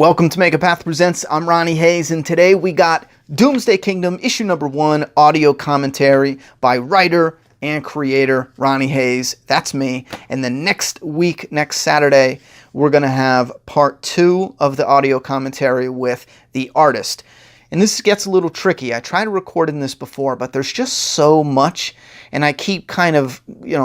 Welcome to Mega Path Presents. I'm Ronny Haze, and today we got Doomsday Kingdom, issue number 1, audio commentary by writer and creator Ronny Haze. That's me. And then next week, next Saturday, we're going to have part 2 of the audio commentary with the artist. And this gets a little tricky. I tried recording this before, but there's just so much, and I keep kind of,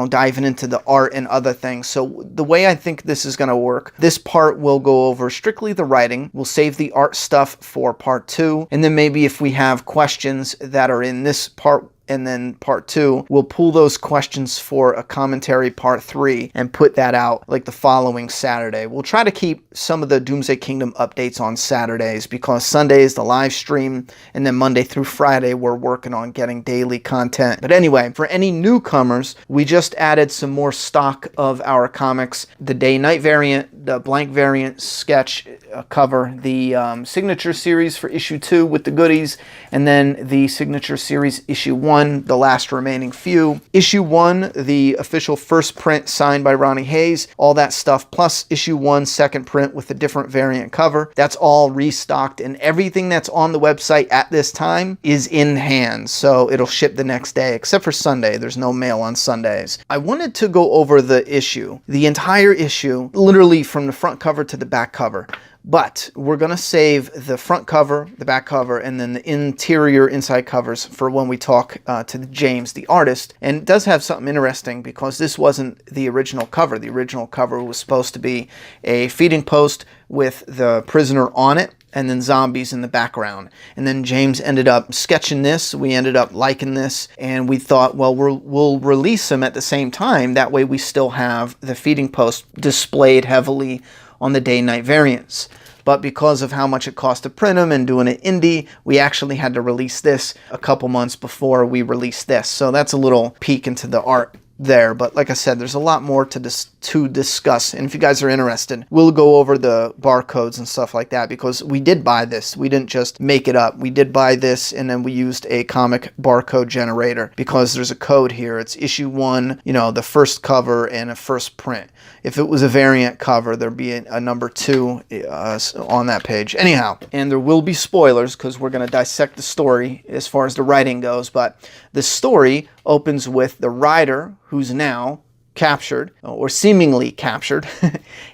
diving into the art and other things. So the way I think this is going to work, this part will go over strictly the writing. We'll save the art stuff for part 2, and then maybe if we have questions that are in this part and then part 2, we'll pull those questions for a commentary part 3 and put that out like the following Saturday. We'll try to keep some of the Doomsday Kingdom updates on Saturdays because Sunday is the live stream, and then Monday through Friday we're working on getting daily content. But anyway, for any newcomers, we just added some more stock of our comics. The day-night variant, the blank variant sketch cover, the signature series for issue 2 with the goodies, and then the signature series issue 1, the last remaining few. Issue 1, the official first print signed by Ronny Haze, all that stuff, plus issue 1 second print with a different variant cover. That's all restocked, and everything that's on the website at this time is in hand, so it'll ship the next day, except for Sunday. There's no mail on Sundays. I wanted to go over the issue, the entire issue, literally from the front cover to the back cover. But we're going to save the front cover, the back cover, and then the interior inside covers for when we talk to James, the artist. And it does have something interesting because this wasn't the original cover. The original cover was supposed to be a feeding post with the prisoner on it and then zombies in the background. And then James ended up sketching this. We ended up liking this, and we thought, well, we'll release them at the same time. That way we still have the feeding post displayed heavily on the day-night variants. But because of how much it cost to print them and doing it indie, we actually had to release this a couple months before we released this. So that's a little peek into the art there. But like I said, there's a lot more to discuss, and if you guys are interested, we'll go over the barcodes and stuff like that, because we did buy this. We didn't just make it up. We did buy this, and then we used a comic barcode generator because there's a code here. It's issue 1, the first cover and a first print. If it was a variant cover, there'd be a number 2 on that page. Anyhow, and there will be spoilers because we're going to dissect the story as far as the writing goes, but the story opens with the writer, who's now captured, or seemingly captured,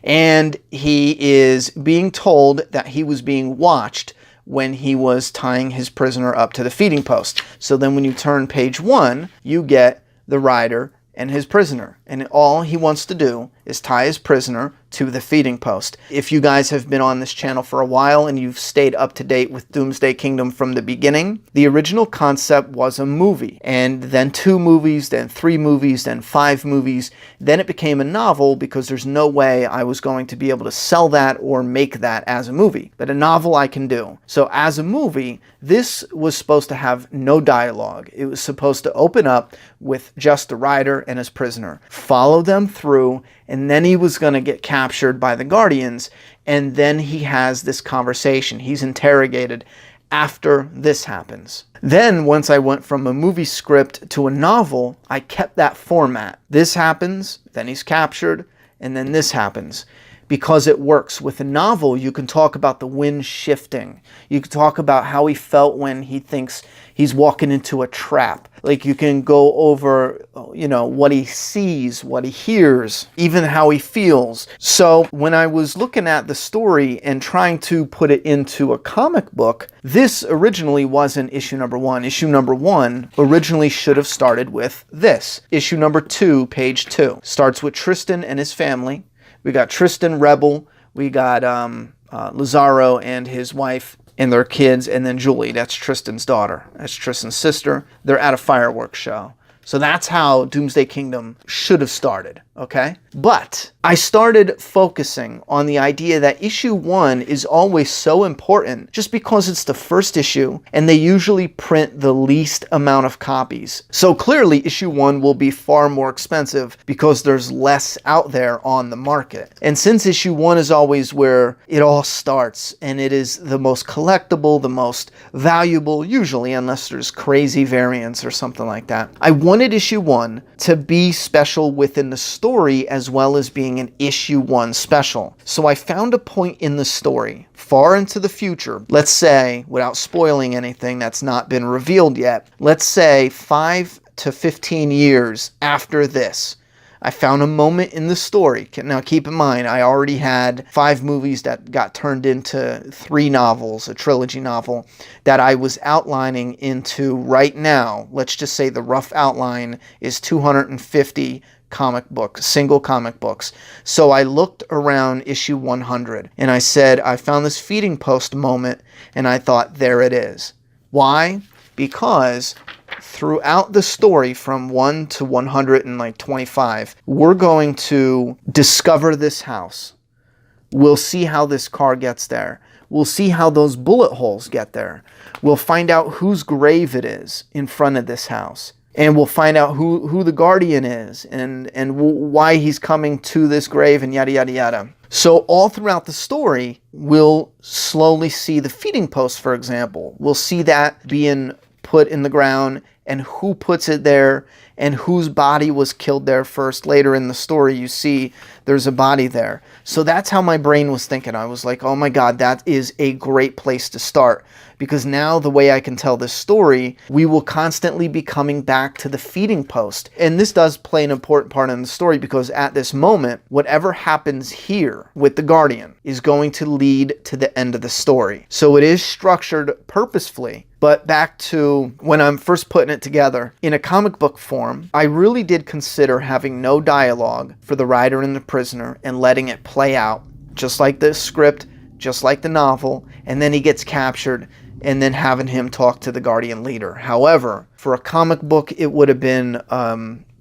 and he is being told that he was being watched when he was tying his prisoner up to the feeding post. So then when you turn page 1, you get the writer and his prisoner, and all he wants to do is tie his prisoner to the feeding post. If you guys have been on this channel for a while and you've stayed up to date with Doomsday Kingdom from the beginning, the original concept was a movie, and then 2 movies, then 3 movies, then 5 movies. Then it became a novel because there's no way I was going to be able to sell that or make that as a movie. But a novel I can do. So as a movie, this was supposed to have no dialogue. It was supposed to open up with just the writer and his prisoner, follow them through, and then he was going to get captured by the Guardians, and then he has this conversation. He's interrogated after this happens. Then, once I went from a movie script to a novel, I kept that format. This happens, then he's captured, and then this happens. Because it works. With a novel, you can talk about the wind shifting. You can talk about how he felt when he thinks he's walking into a trap. Like, you can go over, what he sees, what he hears, even how he feels. So when I was looking at the story and trying to put it into a comic book, this originally wasn't issue number 1. Issue number 1 originally should have started with this. Issue number 2, page 2. Starts with Tristan and his family. We got Tristan, Rebel, we got Lazaro and his wife and their kids, and then Julie, that's Tristan's daughter. That's Tristan's sister. They're at a fireworks show. So that's how Doomsday Kingdom should have started, okay? But I started focusing on the idea that issue 1 is always so important just because it's the first issue and they usually print the least amount of copies. So clearly issue 1 will be far more expensive because there's less out there on the market. And since issue 1 is always where it all starts and it is the most collectible, the most valuable, usually, unless there's crazy variants or something like that, I wanted issue 1 to be special within the story story as well as being an issue 1 special. So I found a point in the story far into the future, let's say, without spoiling anything that's not been revealed yet, let's say 5 to 15 years after this. I found a moment in the story. Now keep in mind, I already had 5 movies that got turned into 3 novels, a trilogy novel, that I was outlining into right now. Let's just say the rough outline is 250 single comic books. So I looked around issue 100 and I said, I found this feeding post moment and I thought, there it is. Why? Because throughout the story from 1 to 125, we're going to discover this house. We'll see how this car gets there. We'll see how those bullet holes get there. We'll find out whose grave it is in front of this house. And we'll find out who the guardian is and why he's coming to this grave and yada, yada, yada. So all throughout the story, we'll slowly see the feeding post, for example. We'll see that being put in the ground and who puts it there and whose body was killed there first. Later in the story, you see there's a body there. So that's how my brain was thinking. I was like, oh my God, that is a great place to start. Because now the way I can tell this story, we will constantly be coming back to the feeding post. And this does play an important part in the story because at this moment, whatever happens here with the Guardian is going to lead to the end of the story. So it is structured purposefully. But back to when I'm first putting it together, in a comic book form, I really did consider having no dialogue for the writer and the prisoner and letting it play out, just like the script, just like the novel, and then he gets captured, and then having him talk to the Guardian leader. However, for a comic book, it would have been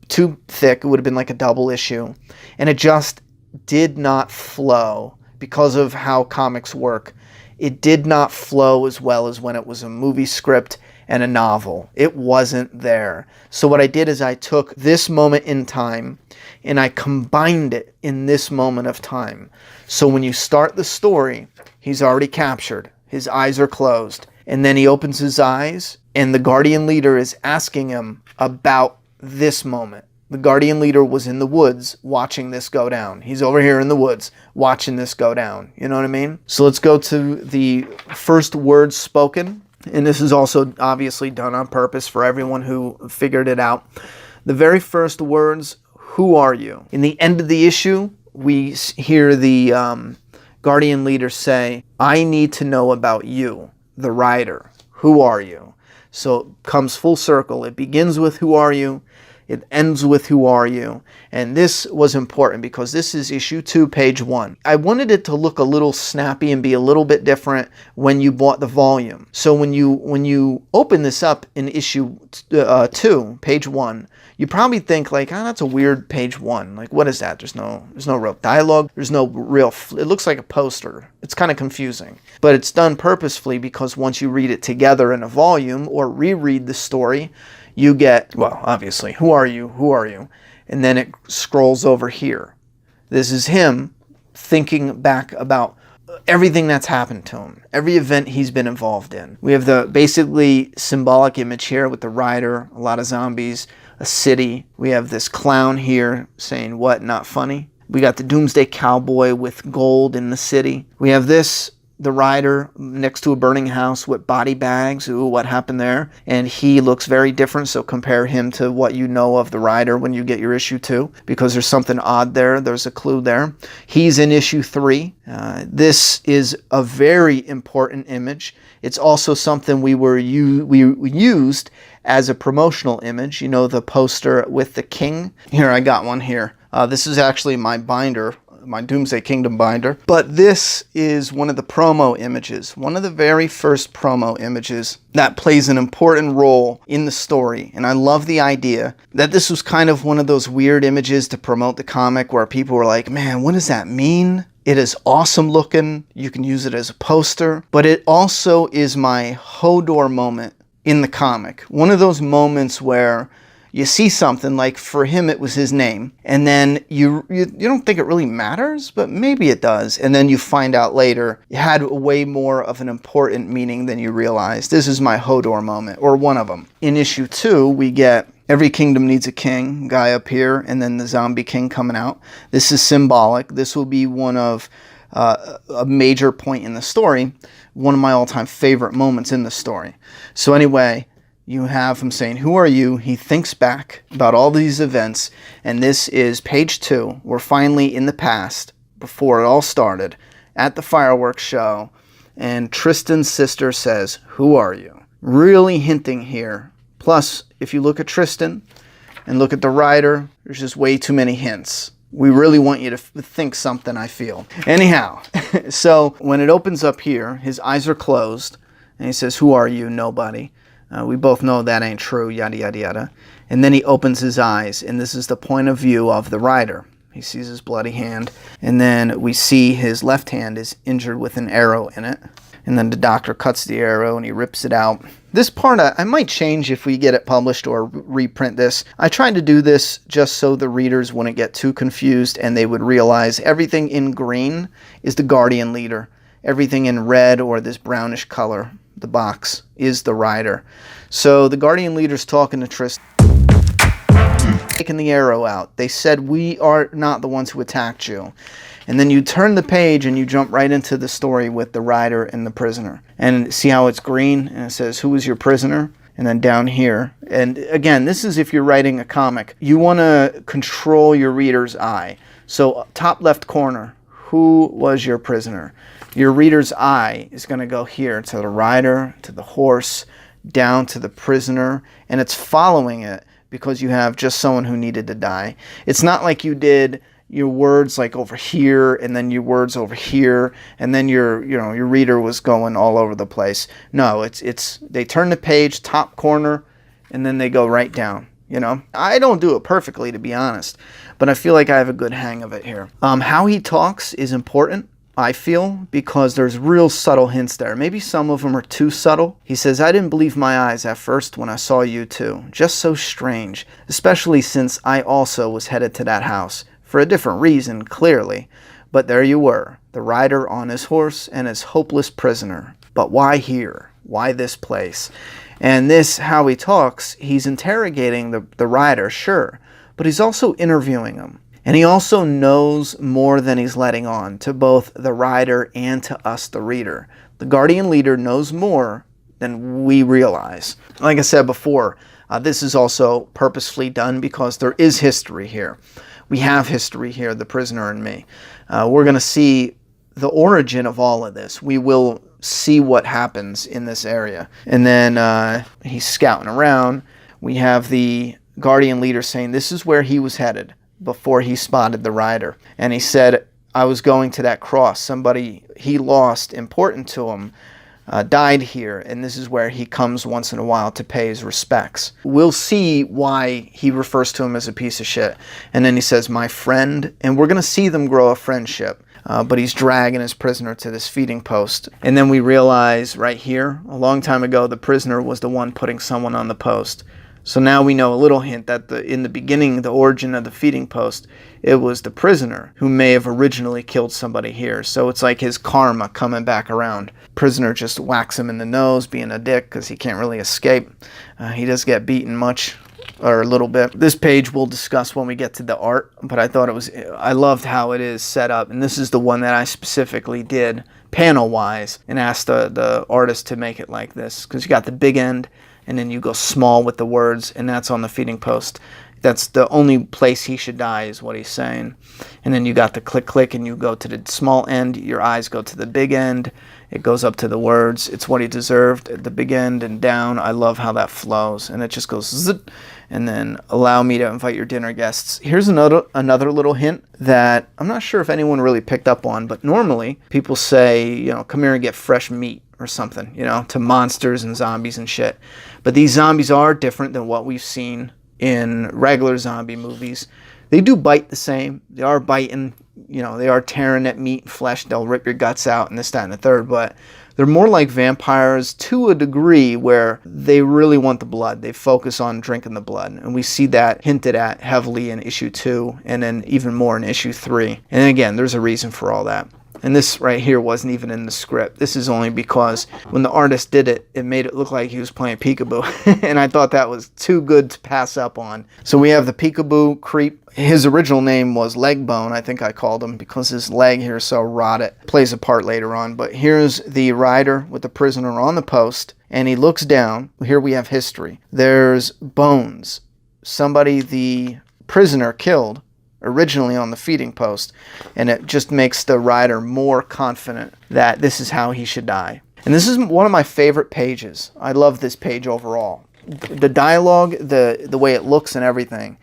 too thick. It would have been like a double issue, and it just did not flow because of how comics work. It did not flow as well as when it was a movie script and a novel. It wasn't there. So what I did is I took this moment in time and I combined it in this moment of time. So when you start the story, he's already captured. His eyes are closed. And then he opens his eyes and the Guardian leader is asking him about this moment. The Guardian leader was in the woods watching this go down. He's over here in the woods watching this go down. You know what I mean? So let's go to the first words spoken. And this is also obviously done on purpose for everyone who figured it out. The very first words, who are you? In the end of the issue, we hear the Guardian leader say, I need to know about you, the writer. Who are you? So it comes full circle. It begins with who are you? It ends with who are you? And this was important because this is issue 2, page 1. I wanted it to look a little snappy and be a little bit different when you bought the volume. So when you open this up in issue 2, page 1, you probably think like, oh, that's a weird page 1. Like, what is that? There's no real dialogue. There's no real, it looks like a poster. It's kind of confusing. But it's done purposefully because once you read it together in a volume or reread the story, you get, well, obviously, who are you? Who are you? And then it scrolls over here. This is him thinking back about everything that's happened to him, every event he's been involved in. We have the basically symbolic image here with the rider, a lot of zombies, a city. We have this clown here saying, what, not funny? We got the Doomsday cowboy with gold in the city. We have this, the rider next to a burning house with body bags. Ooh, what happened there? And he looks very different, so compare him to what you know of the rider when you get your issue 2, because there's something odd there. There's a clue there. He's in issue 3. This is a very important image. It's also something we used as a promotional image. You know, the poster with the king? Here, I got one here. This is actually my binder, my Doomsday Kingdom binder. But this is one of the promo images, one of the very first promo images that plays an important role in the story. And I love the idea that this was kind of one of those weird images to promote the comic where people were like, man, what does that mean? It is awesome looking. You can use it as a poster. But it also is my Hodor moment in the comic. One of those moments where you see something, like for him it was his name, and then you don't think it really matters, but maybe it does, and then you find out later it had way more of an important meaning than you realized. This is my Hodor moment, or one of them. In issue 2, we get Every kingdom needs a king, guy up here, and then the zombie king coming out. This is symbolic. This will be one of a major point in the story, one of my all-time favorite moments in the story. So anyway, you have him saying, "Who are you?" He thinks back about all these events, and this is page 2. We're finally in the past, before it all started, at the fireworks show, and Tristan's sister says, "Who are you?" Really hinting here. Plus, if you look at Tristan and look at the writer, there's just way too many hints. We really want you to think something, I feel. Anyhow, so when it opens up here, his eyes are closed, and he says, "Who are you?" "Nobody." We both know that ain't true, yada, yada, yada. And then he opens his eyes, and this is the point of view of the writer. He sees his bloody hand, and then we see his left hand is injured with an arrow in it. And then the doctor cuts the arrow, and he rips it out. This part I might change if we get it published or reprint this. I tried to do this just so the readers wouldn't get too confused, and they would realize everything in green is the Guardian Leader. Everything in red or this brownish color, the box, is the rider. So the Guardian Leader's talking to Tristan, taking the arrow out. They said, "We are not the ones who attacked you." And then you turn the page and you jump right into the story with the rider and the prisoner. And see how it's green? And it says, "Who is your prisoner?" And then down here. And again, this is if you're writing a comic. You want to control your reader's eye. So top left corner, who was your prisoner? Your reader's eye is going to go here to the rider, to the horse, down to the prisoner. And it's following it because you have just someone who needed to die. It's not like you did your words like over here and then your words over here and then your reader was going all over the place. No, it's they turn the page top corner and then they go right down. I don't do it perfectly, to be honest, but I feel like I have a good hang of it here. How he talks is important, I feel, because there's real subtle hints there. Maybe some of them are too subtle. He says, "I didn't believe my eyes at first when I saw you too. Just so strange, especially since I also was headed to that house. For a different reason, clearly. But there you were, the rider on his horse and his hopeless prisoner. But why here? Why this place?" And this, how he talks, he's interrogating the rider, sure, but he's also interviewing him. And he also knows more than he's letting on to both the rider and to us, the reader. The Guardian Leader knows more than we realize. Like I said before, this is also purposefully done because there is history here. We have history here, the prisoner and me. We're going to see the origin of all of this. We will see what happens in this area. And then he's scouting around. We have the Guardian Leader saying this is where he was headed before he spotted the rider. And he said, "I was going to that cross. Somebody he lost important to him died here, and this is where he comes once in a while to pay his respects." We'll see why he refers to him as a piece of shit. And then he says, "My friend," and we're going to see them grow a friendship. But he's dragging his prisoner to this feeding post. And then we realize right here, a long time ago, the prisoner was the one putting someone on the post. So now we know a little hint that in the beginning, the origin of the feeding post, it was the prisoner who may have originally killed somebody here. So it's like his karma coming back around. Prisoner just whacks him in the nose, being a dick, because he can't really escape. He does get beaten much, or a little bit. This page we'll discuss when we get to the art, but I loved how it is set up. And this is the one that I specifically did panel-wise and asked the artist to make it like this, because you got the big end, and then you go small with the words, and that's on the feeding post. That's the only place he should die, is what he's saying. And then you got the click, click, and you go to the small end. Your eyes go to the big end. It goes up to the words. It's what he deserved at the big end and down. I love how that flows. And it just goes zip. And then allow me to invite your dinner guests. Here's another little hint that I'm not sure if anyone really picked up on, but normally people say, come here and get fresh meat or something, to monsters and zombies and shit. But these zombies are different than what we've seen in regular zombie movies. They do bite the same. They are biting, they are tearing at meat and flesh. They'll rip your guts out and this, that, and the third. But they're more like vampires to a degree where they really want the blood. They focus on drinking the blood. And we see that hinted at heavily in issue 2 and then even more in issue 3. And again, there's a reason for all that. And this right here wasn't even in the script. This is only because when the artist did it, it made it look like he was playing peekaboo. And I thought that was too good to pass up on. So we have the peekaboo creep. His original name was Legbone, I think I called him, because his leg here is so rotted. Plays a part later on. But here's the rider with the prisoner on the post, and he looks down. Here we have history. There's bones. Somebody the prisoner killed originally on the feeding post, and it just makes the rider more confident that this is how he should die. And this is one of my favorite pages. I love this page overall. The dialogue, the way it looks and everything.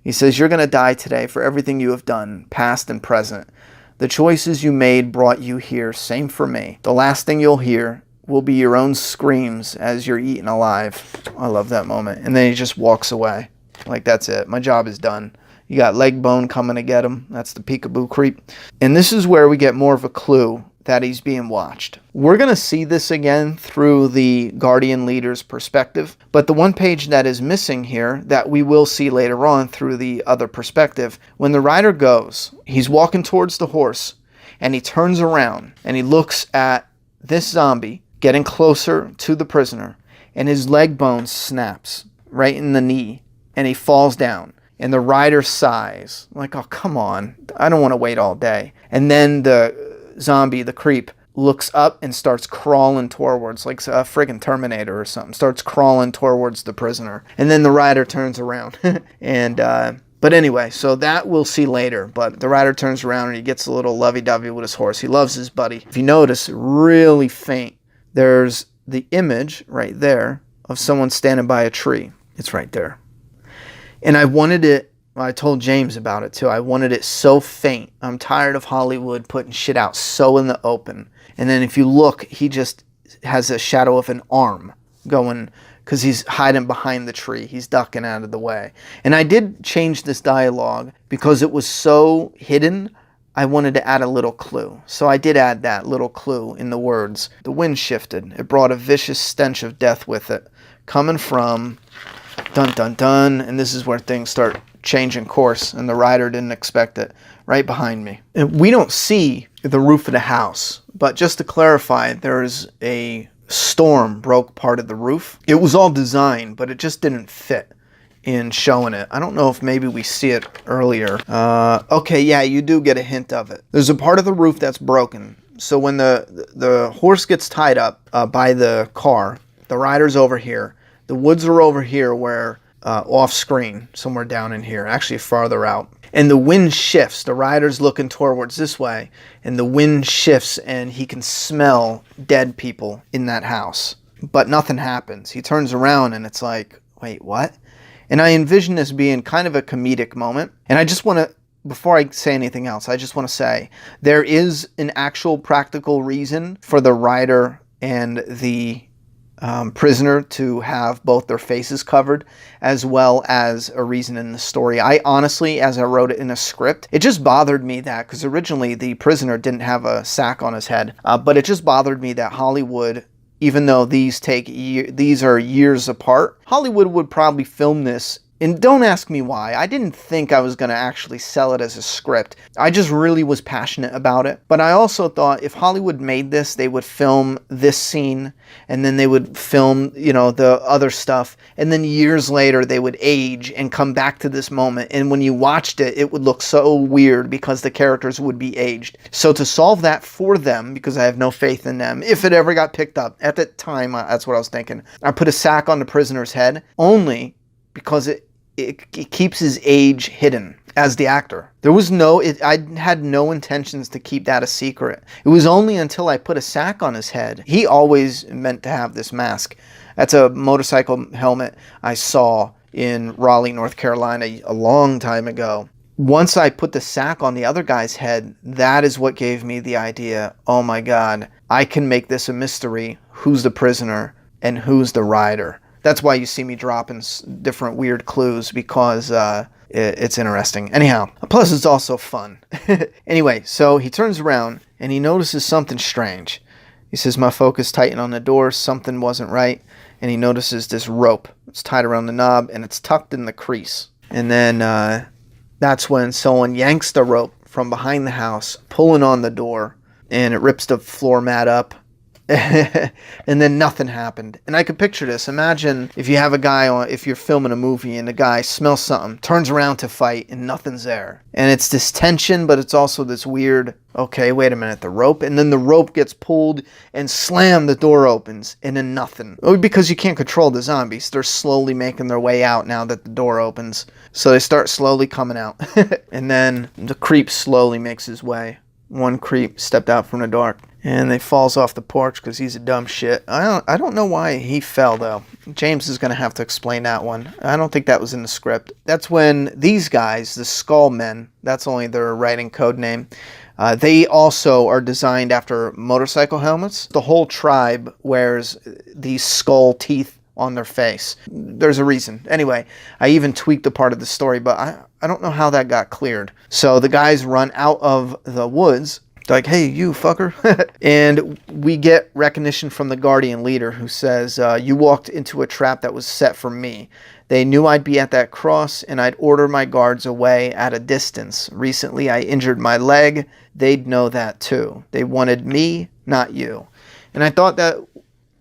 He says, "You're going to die today for everything you have done, past and present. The choices you made brought you here, same for me. The last thing you'll hear will be your own screams as you're eaten alive." I love that moment. And then he just walks away. Like, that's it. My job is done. You got Legbone coming to get him. That's the peekaboo creep. And this is where we get more of a clue that he's being watched. We're going to see this again through the Guardian leader's perspective. But the one page that is missing here that we will see later on through the other perspective, when the rider goes, he's walking towards the horse and he turns around and he looks at this zombie getting closer to the prisoner, and his leg bone snaps right in the knee and he falls down. And the rider sighs, like, oh, come on, I don't want to wait all day. And then the zombie, the creep, looks up and starts crawling towards, like a friggin' Terminator or something, starts crawling towards the prisoner. And then the rider turns around. But anyway, so that we'll see later. But the rider turns around and he gets a little lovey-dovey with his horse. He loves his buddy. If you notice, really faint, there's the image right there of someone standing by a tree. It's right there. And I wanted it, I told James about it too, I wanted it so faint. I'm tired of Hollywood putting shit out so in the open. And then if you look, he just has a shadow of an arm going, because he's hiding behind the tree. He's ducking out of the way. And I did change this dialogue because it was so hidden. I wanted to add a little clue. So I did add that little clue in the words. The wind shifted. It brought a vicious stench of death with it, coming from... dun dun dun, and this is where things start changing course, and the rider didn't expect it. Right behind me. And we don't see the roof of the house, but just to clarify, there's a storm broke part of the roof. It was all designed, but it just didn't fit in showing it. I don't know if maybe we see it earlier. Okay, yeah, you do get a hint of it. There's a part of the roof that's broken. So when the horse gets tied up by the car, the rider's over here. The woods are over here where, off screen, somewhere down in here, actually farther out. And the wind shifts. The rider's looking towards this way, and the wind shifts, and he can smell dead people in that house. But nothing happens. He turns around, and it's like, wait, what? And I envision this being kind of a comedic moment. And I just want to, before I say anything else, I just want to say, there is an actual practical reason for the rider and the prisoner to have both their faces covered, as well as a reason in the story. I honestly, as I wrote it in a script, it just bothered me that, because originally the prisoner didn't have a sack on his head, but it just bothered me that Hollywood, even though these are years apart, Hollywood would probably film this. And don't ask me why. I didn't think I was going to actually sell it as a script. I just really was passionate about it. But I also thought if Hollywood made this, they would film this scene, and then they would film, you know, the other stuff. And then years later, they would age and come back to this moment. And when you watched it, it would look so weird because the characters would be aged. So to solve that for them, because I have no faith in them, if it ever got picked up, at the time, that's what I was thinking. I put a sack on the prisoner's head only because it keeps his age hidden as the actor. There was I had no intentions to keep that a secret. It was only until I put a sack on his head. He always meant to have this mask. That's a motorcycle helmet I saw in Raleigh, North Carolina a long time ago. Once I put the sack on the other guy's head, that is what gave me the idea, oh my God, I can make this a mystery. Who's the prisoner and who's the rider? That's why you see me dropping different weird clues, because it's interesting. Anyhow, plus it's also fun. Anyway, so he turns around and he notices something strange. He says, my focus tightened on the door, something wasn't right. And he notices this rope. It's tied around the knob and it's tucked in the crease. And then that's when someone yanks the rope from behind the house, pulling on the door. and it rips the floor mat up. And then nothing happened. And I could picture this. Imagine if you have a guy on, if you're filming a movie and the guy smells something, turns around to fight, and nothing's there. And it's this tension, but it's also this weird, okay, wait a minute, the rope? And then the rope gets pulled and slam, the door opens, and then nothing. Because you can't control the zombies. They're slowly making their way out now that the door opens. So they start slowly coming out. And then the creep slowly makes his way. One creep stepped out from the dark, and he falls off the porch because he's a dumb shit. I don't know why he fell, though. James is going to have to explain that one. I don't think that was in the script. That's when these guys, the Skull Men, that's only their writing code name, they also are designed after motorcycle helmets. The whole tribe wears these skull teeth on their face. There's a reason. Anyway, I even tweaked a part of the story, but I don't know how that got cleared. So the guys run out of the woods, like, hey, you fucker. And we get recognition from the Guardian leader, who says, you walked into a trap that was set for me. They knew I'd be at that cross, and I'd order my guards away at a distance. Recently, I injured my leg. They'd know that too. They wanted me, not you. And I thought that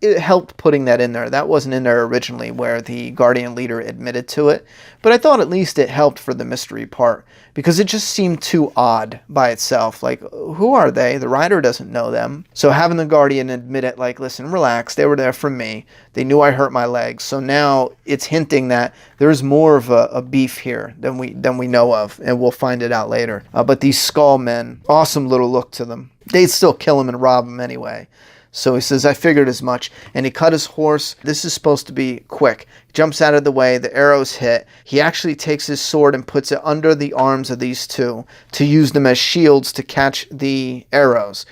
it helped putting that in there. That wasn't in there originally, where the Guardian leader admitted to it. But I thought at least it helped for the mystery part, because it just seemed too odd by itself. Like, who are they? The writer doesn't know them. So having the Guardian admit it, like, listen, relax, they were there for me. They knew I hurt my leg. So now it's hinting that there's more of a beef here than we know of, and we'll find it out later. But these Skull Men, awesome little look to them. They'd still kill him and rob him anyway. So he says, I figured as much. And he cut his horse. This is supposed to be quick. He jumps out of the way. The arrows hit. He actually takes his sword and puts it under the arms of these two to use them as shields to catch the arrows.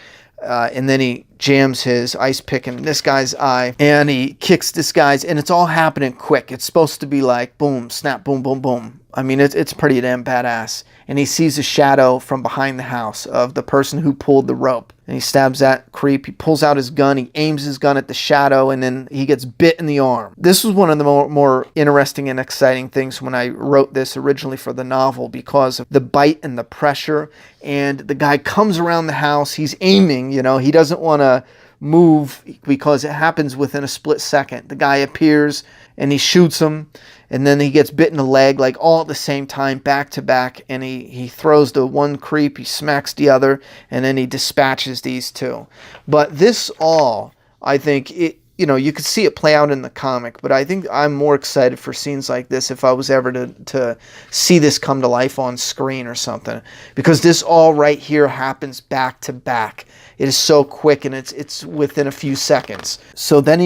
And then he jams his ice pick in this guy's eye, and he kicks this guy's, and it's all happening quick. It's supposed to be like boom, snap, boom, boom, boom. I mean, it's pretty damn badass. And he sees a shadow from behind the house of the person who pulled the rope. And he stabs that creep. He pulls out his gun. He aims his gun at the shadow, and then he gets bit in the arm. This was one of the more interesting and exciting things when I wrote this originally for the novel, because of the bite and the pressure. And the guy comes around the house. He's aiming, you know. He doesn't want to move because it happens within a split second. The guy appears, and he shoots him. And then he gets bit in the leg, like all at the same time, back to back. And he throws the one creep, he smacks the other, and then he dispatches these two. But this all, I think, you could see it play out in the comic, but I think I'm more excited for scenes like this if I was ever to see this come to life on screen or something. Because this all right here happens back to back. It is so quick, and it's within a few seconds. So then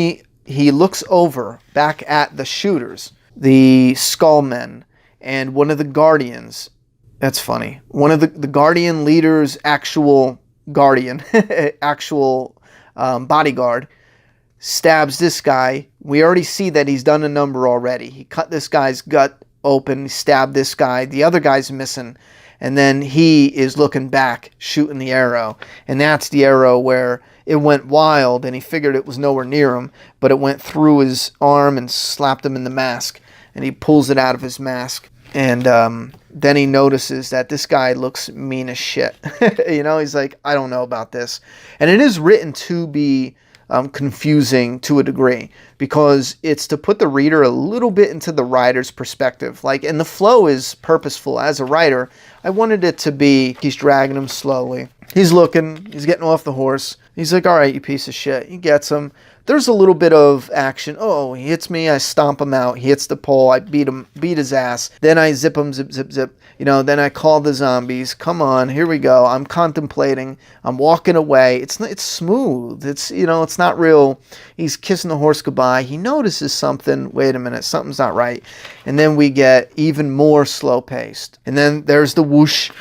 he looks over back at the shooters, the Skull Men, and one of the Guardians. That's funny. One of the Guardian leader's actual guardian, actual bodyguard, stabs this guy. We already see that he's done a number already. He cut this guy's gut open, stabbed this guy. The other guy's missing. And then he is looking back, shooting the arrow. And that's the arrow where it went wild, and he figured it was nowhere near him, but it went through his arm and slapped him in the mask. And he pulls it out of his mask. And then he notices that this guy looks mean as shit. He's like, I don't know about this. And it is written to be confusing to a degree, because it's to put the reader a little bit into the writer's perspective. And the flow is purposeful. As a writer, I wanted it to be, he's dragging him slowly. He's looking, he's getting off the horse. He's like, all right, you piece of shit. He gets him. There's a little bit of action. Oh, he hits me. I stomp him out. He hits the pole. I beat his ass. Then I zip him, zip, zip, zip. Then I call the zombies. Come on, here we go. I'm contemplating. I'm walking away. It's smooth. It's not real. He's kissing the horse goodbye. He notices something. Wait a minute, something's not right. And then we get even more slow paced. And then there's the whoosh.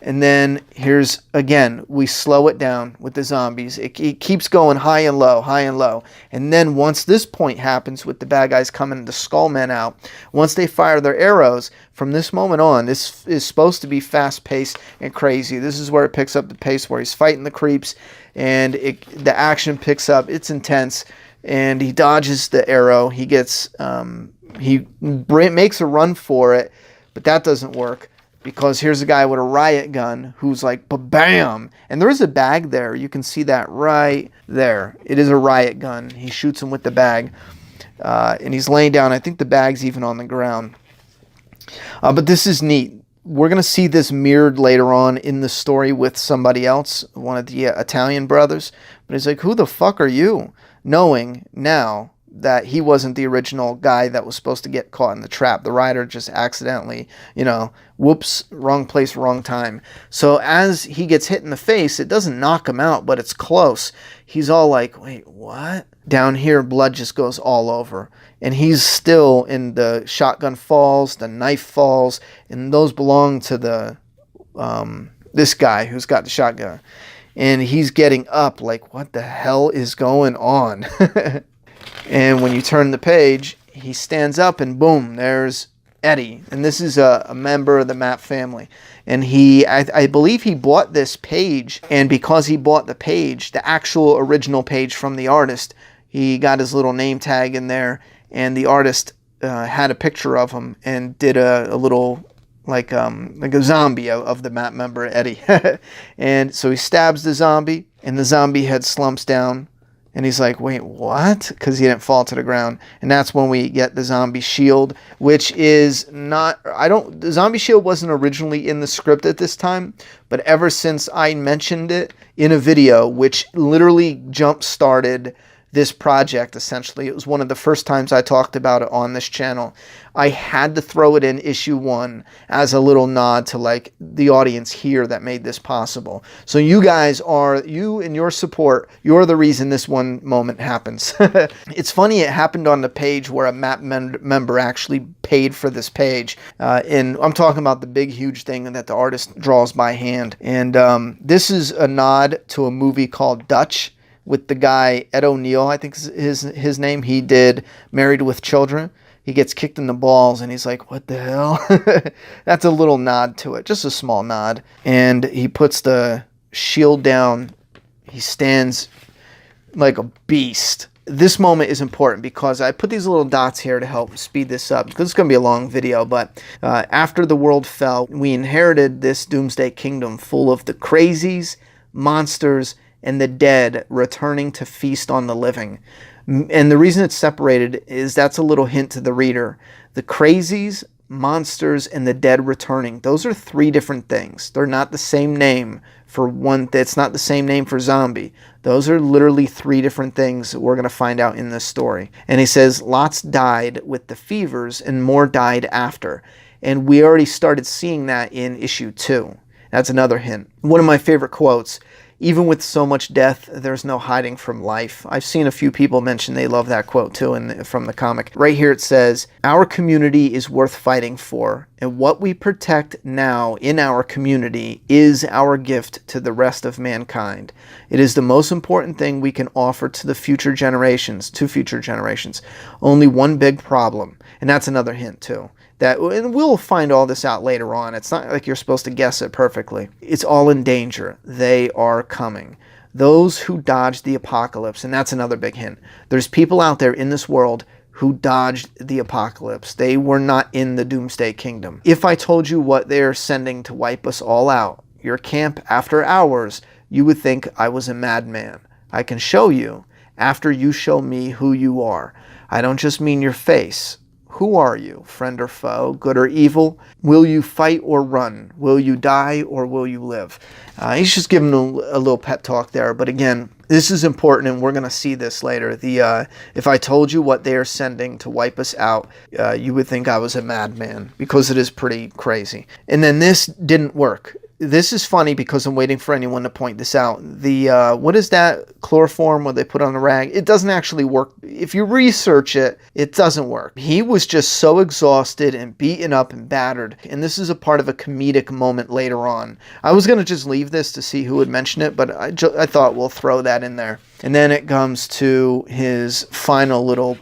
And then here's, again, we slow it down with the zombies. It keeps going high and low, high and low. And then once this point happens with the bad guys coming, the Skull Men out, once they fire their arrows, from this moment on, this is supposed to be fast-paced and crazy. This is where it picks up the pace, where he's fighting the creeps, and the action picks up. It's intense, and he dodges the arrow. He makes a run for it, but that doesn't work. because here's a guy with a riot gun who's like, ba-bam! And there is a bag there. You can see that right there. It is a riot gun. He shoots him with the bag. And he's laying down. I think the bag's even on the ground. But this is neat. We're going to see this mirrored later on in the story with somebody else, one of the Italian brothers. But he's like, who the fuck are you? Knowing now that he wasn't the original guy that was supposed to get caught in the trap. The rider just accidentally, whoops, wrong place, wrong time. So as he gets hit in the face, it doesn't knock him out, but it's close. He's all like, wait, what? Down here, blood just goes all over. And he's still in the shotgun falls, the knife falls, and those belong to the this guy who's got the shotgun. And he's getting up like, what the hell is going on? And when you turn the page, he stands up and boom, there's Eddie. And this is a member of the Mapp family. And I believe he bought this page. And because he bought the page, the actual original page from the artist, he got his little name tag in there. And the artist had a picture of him and did a little, like a zombie of the Mapp member, Eddie. And so he stabs the zombie, and the zombie head slumps down. And he's like, wait, what? Because he didn't fall to the ground. And that's when we get the zombie shield, which is not, the zombie shield wasn't originally in the script at this time, but ever since I mentioned it in a video, which literally jump-started this project, essentially. It was one of the first times I talked about it on this channel. I had to throw it in issue 1 as a little nod to like the audience here that made this possible. So you guys you and your support, you're the reason this one moment happens. It's funny, it happened on the page where a Mapp member actually paid for this page. And I'm talking about the big, huge thing that the artist draws by hand. And this is a nod to a movie called Dutch, with the guy, Ed O'Neill, I think is his name. He did Married with Children. He gets kicked in the balls, and he's like, what the hell? That's a little nod to it, just a small nod. And he puts the shield down. He stands like a beast. This moment is important because I put these little dots here to help speed this up, because it's going to be a long video. But after the world fell, we inherited this Doomsday Kingdom full of the crazies, monsters, and the dead returning to feast on the living. And the reason it's separated is that's a little hint to the reader. The crazies, monsters, and the dead returning, those are 3 different things. They're not the same name for one. It's not the same name for zombie. Those are literally 3 different things we're going to find out in this story. And he says, lots died with the fevers and more died after. And we already started seeing that in issue 2. That's another hint. One of my favorite quotes, even with so much death, there's no hiding from life. I've seen a few people mention they love that quote too from the comic. Right here it says, our community is worth fighting for, and what we protect now in our community is our gift to the rest of mankind. It is the most important thing we can offer to future generations. Only one big problem, and that's another hint too. And we'll find all this out later on. It's not like you're supposed to guess it perfectly. It's all in danger. They are coming. Those who dodged the apocalypse, and that's another big hint. There's people out there in this world who dodged the apocalypse. They were not in the Doomsday Kingdom. If I told you what they're sending to wipe us all out, your camp after hours, you would think I was a madman. I can show you after you show me who you are. I don't just mean your face. Who are you, friend or foe, good or evil? Will you fight or run? Will you die or will you live? He's just giving a little pep talk there. But again, this is important, and we're going to see this later. If I told you what they are sending to wipe us out, you would think I was a madman, because it is pretty crazy. And then this didn't work. This is funny because I'm waiting for anyone to point this out. What is that chloroform where they put on a rag? It doesn't actually work. If you research it, it doesn't work. He was just so exhausted and beaten up and battered. And this is a part of a comedic moment later on. I was going to just leave this to see who would mention it, but I thought we'll throw that in there. And then it comes to his final little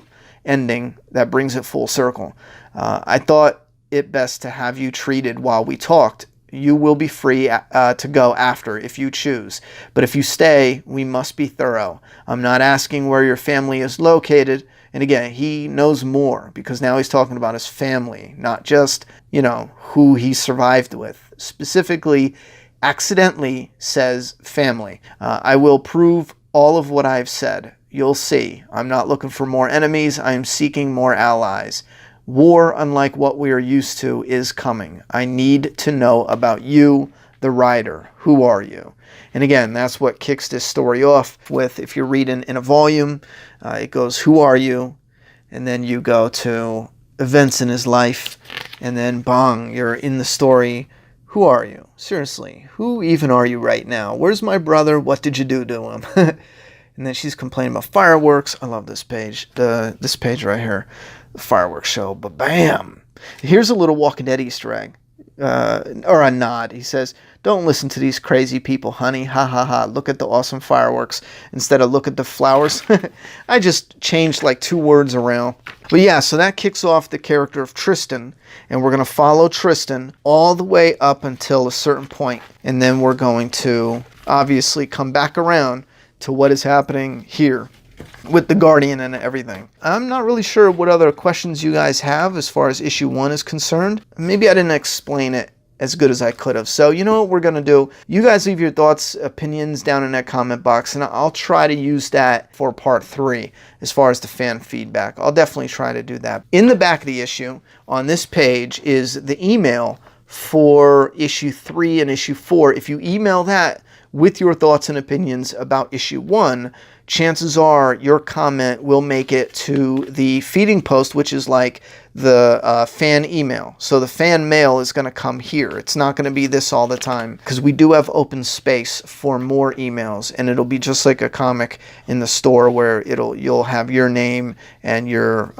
ending that brings it full circle. I thought it best to have you treated while we talked. you will be free to go after if you choose. But if you stay, we must be thorough. I'm not asking where your family is located. And again, he knows more because now he's talking about his family, not just, who he survived with. Specifically, accidentally says family. I will prove all of what I've said. You'll see. I'm not looking for more enemies. I am seeking more allies. War, unlike what we are used to, is coming. I need to know about you, the writer. Who are you? And again, that's what kicks this story off with. If you're reading in a volume, it goes, who are you? And then you go to events in his life, and then bang, you're in the story. Who are you? Seriously, who even are you right now? Where's my brother? What did you do to him? And then she's complaining about fireworks. I love this page. This page right here. The fireworks show. But bam! Here's a little Walking Dead Easter egg. Or a nod. He says, don't listen to these crazy people, honey. Ha ha ha. Look at the awesome fireworks instead of look at the flowers. I just changed like 2 words around. But yeah, so that kicks off the character of Tristan. And we're going to follow Tristan all the way up until a certain point. And then we're going to obviously come back around to what is happening here with the Guardian and everything. I'm not really sure what other questions you guys have as far as issue 1 is concerned. Maybe I didn't explain it as good as I could have. So you know what we're going to do? You guys leave your thoughts, opinions down in that comment box, and I'll try to use that for part 3 as far as the fan feedback. I'll definitely try to do that. In the back of the issue, on this page, is the email for issue 3 and issue 4. If you email that with your thoughts and opinions about issue 1, chances are your comment will make it to the feeding post, which is like the fan email. So the fan mail is going to come here. It's not going to be this all the time because we do have open space for more emails, and it'll be just like a comic in the store where you'll have your name and your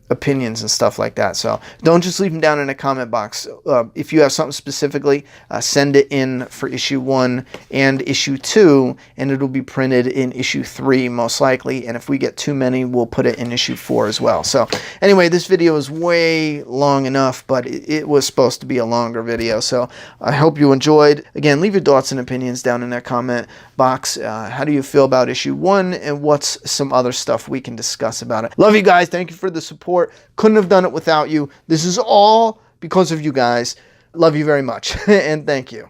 opinions and stuff like that. So don't just leave them down in the comment box. If you have something specifically, send it in for issue 1 and issue 2, and it'll be printed in issue 3 most likely. And if we get too many, we'll put it in issue 4 as well. So anyway, this video is way long enough, but it was supposed to be a longer video. So I hope you enjoyed. Again, leave your thoughts and opinions down in that comment box. How do you feel about issue 1, and what's some other stuff we can discuss about it? Love you guys. Thank you for the support. Couldn't have done it without you. This is all because of you guys. Love you very much, and thank you.